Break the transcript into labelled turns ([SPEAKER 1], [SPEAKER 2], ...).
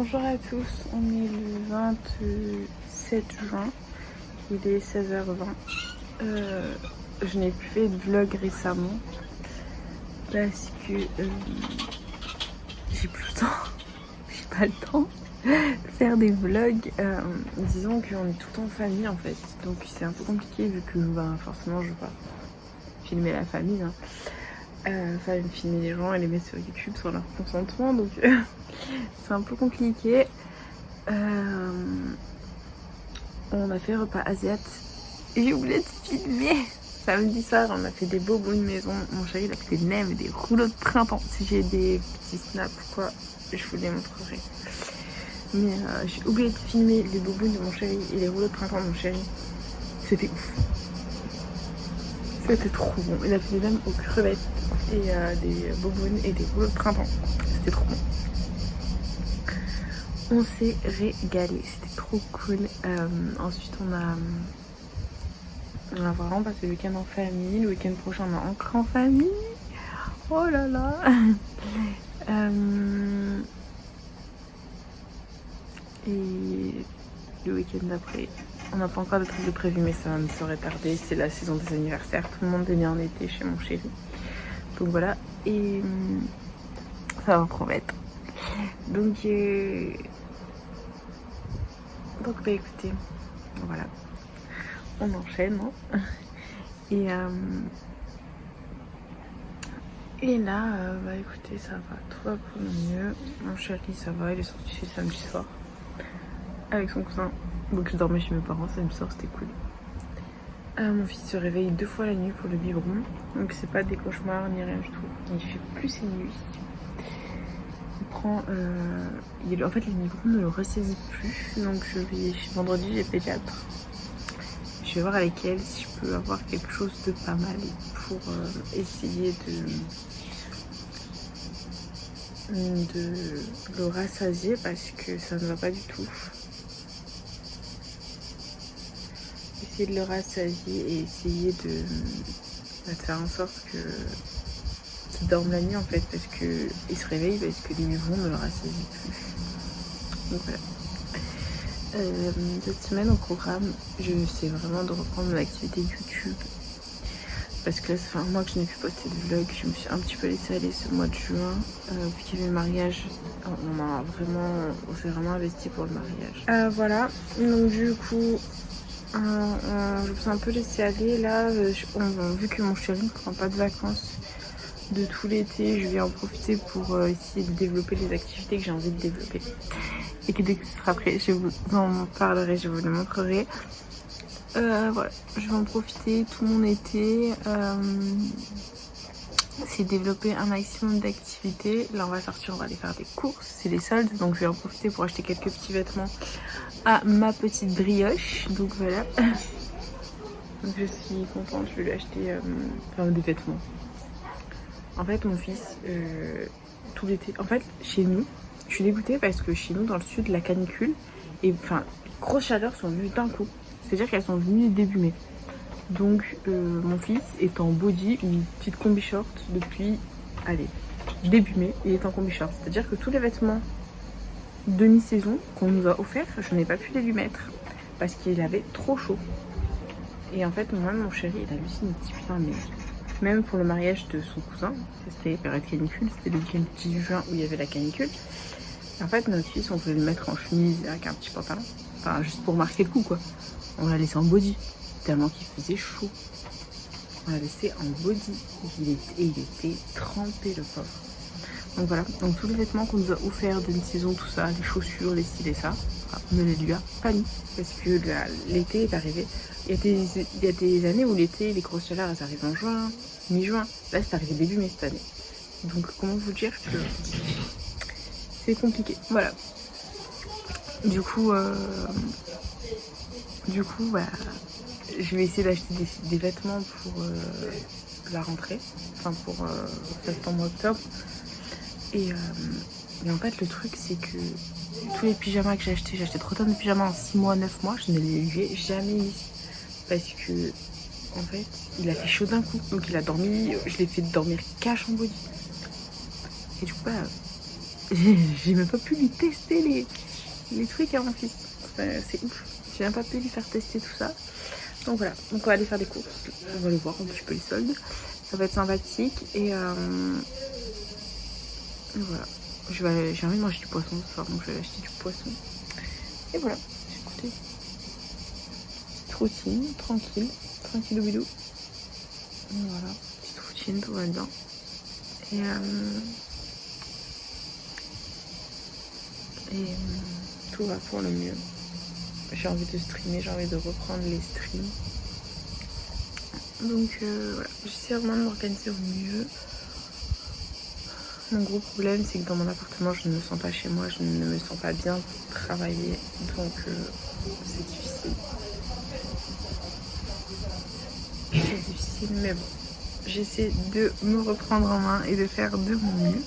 [SPEAKER 1] Bonjour à tous, on est le 27 juin, il est 16h20. Je n'ai plus fait de vlog récemment parce que j'ai plus le temps, j'ai pas le temps de faire des vlogs. Disons qu'on est tout le temps en famille en fait, donc c'est un peu compliqué vu que forcément je vais pas filmer la famille, hein. Enfin filmer les gens et les mettre sur YouTube sans leur consentement, donc c'est un peu compliqué. On a fait repas asiat et j'ai oublié de filmer. Samedi soir on a fait des bobos de maison, mon chéri il a fait des nems et des rouleaux de printemps. Si j'ai des petits snaps quoi, je vous les montrerai. Mais j'ai oublié de filmer les bobos de mon chéri et les rouleaux de printemps de mon chéri. C'était ouf. C'était trop bon. Il a fait des nems aux crevettes et des bobounes et des rouleaux de printemps. C'était trop bon. On s'est régalé, c'était trop cool. Ensuite on a vraiment passé le week-end en famille. Le week-end prochain on est encore en famille. Oh là là. Et le week-end d'après, on n'a pas encore de trucs de prévu, mais ça ne saurait tarder. C'est la saison des anniversaires, tout le monde est né en été chez mon chéri. Donc voilà, et ça va promettre. Donc bah écoutez, voilà, on enchaîne, hein. Et là, bah écoutez, ça va, tout va pour le mieux. Mon chéri, ça va, il est sorti chez samedi soir avec son cousin. Donc je dormais chez mes parents, samedi soir, c'était cool. Mon fils se réveille 2 fois la nuit pour le biberon, donc c'est pas des cauchemars ni rien du tout. Il fait plus ses nuits. Il prend, en fait les biberons ne le ressaisit plus, donc vendredi j'ai pédiatre. Je vais voir avec elle si je peux avoir quelque chose de pas mal pour essayer de le rassasier parce que ça ne va pas du tout. Essayer de le rassasier et essayer de faire en sorte qu'il dorme la nuit en fait, parce qu'il se réveille parce que les biberons ne le rassasient plus. Donc voilà. Cette semaine au programme, je sais vraiment de reprendre mon activité YouTube parce que là ça fait un mois que je n'ai plus posté de vlog. Je me suis un petit peu laissée aller ce mois de juin, vu qu'il y avait le mariage. On s'est vraiment investi pour le mariage. Voilà, donc du coup je me suis un peu laissée aller là. Vu que mon chéri ne prend pas de vacances de tout l'été, je vais en profiter pour essayer de développer les activités que j'ai envie de développer. Et que dès que ce sera prêt, je vous en parlerai, je vous le montrerai. Voilà, je vais en profiter tout mon été. C'est développer un maximum d'activités. Là on va sortir, on va aller faire des courses, c'est les soldes, donc je vais en profiter pour acheter quelques petits vêtements à ma petite brioche. Donc voilà. Donc je suis contente, je vais lui acheter des vêtements. En fait mon fils, tout l'été, en fait chez nous, je suis dégoûtée parce que chez nous dans le sud la canicule et les grosses chaleurs sont venues d'un coup. C'est-à-dire qu'elles sont venues début mai. Donc mon fils est en body ou une petite combi short depuis, début mai, il est en combi short. C'est-à-dire que tous les vêtements de mi-saison qu'on nous a offerts, je n'ai pas pu les lui mettre parce qu'il avait trop chaud. Et en fait, moi, mon chéri, il hallucine, il dit putain, mais même pour le mariage de son cousin, c'était période canicule, c'était le week-end 10 juin où il y avait la canicule. En fait, notre fils, on voulait le mettre en chemise avec un petit pantalon, juste pour marquer le coup quoi. On l'a laissé en body, tellement qu'il faisait chaud. On l'a laissé en body, il était trempé le pauvre. Donc voilà, donc tous les vêtements qu'on nous a offerts de mi-saison, tout ça, les chaussures, les styles et ça, on ne les lui a pas mis. Parce que l'été est arrivé. Il y a des années où l'été, les grosses chaleurs, elles arrivent en juin, mi-juin. Là, c'est arrivé début mai cette année. Donc comment vous dire que c'est compliqué. Voilà. Du coup, je vais essayer d'acheter des vêtements pour la rentrée. Pour septembre-octobre. Et en fait le truc c'est que tous les pyjamas que j'ai acheté trop tonnes de pyjamas en 6 mois, 9 mois, je ne les lui ai jamais mis. Parce que en fait il a fait chaud d'un coup, donc il a dormi, je l'ai fait dormir cash en body. Et du coup J'ai même pas pu lui tester les trucs à mon fils. C'est ouf. J'ai même pas pu lui faire tester tout ça. Donc voilà, donc on va aller faire des courses. On va aller voir un petit peu les soldes. Ça va être sympathique. Et voilà. J'ai envie de manger du poisson ce soir, donc je vais acheter du poisson. Et voilà, écoutez. Petite routine, tranquille au bidou. Voilà, petite routine, tout va bien. Et tout va pour le mieux. J'ai envie de streamer, j'ai envie de reprendre les streams. Donc voilà, j'essaie vraiment de m'organiser au mieux. Mon gros problème, c'est que dans mon appartement, je ne me sens pas chez moi, je ne me sens pas bien travailler. Donc c'est difficile. C'est difficile, mais bon. J'essaie de me reprendre en main et de faire de mon mieux.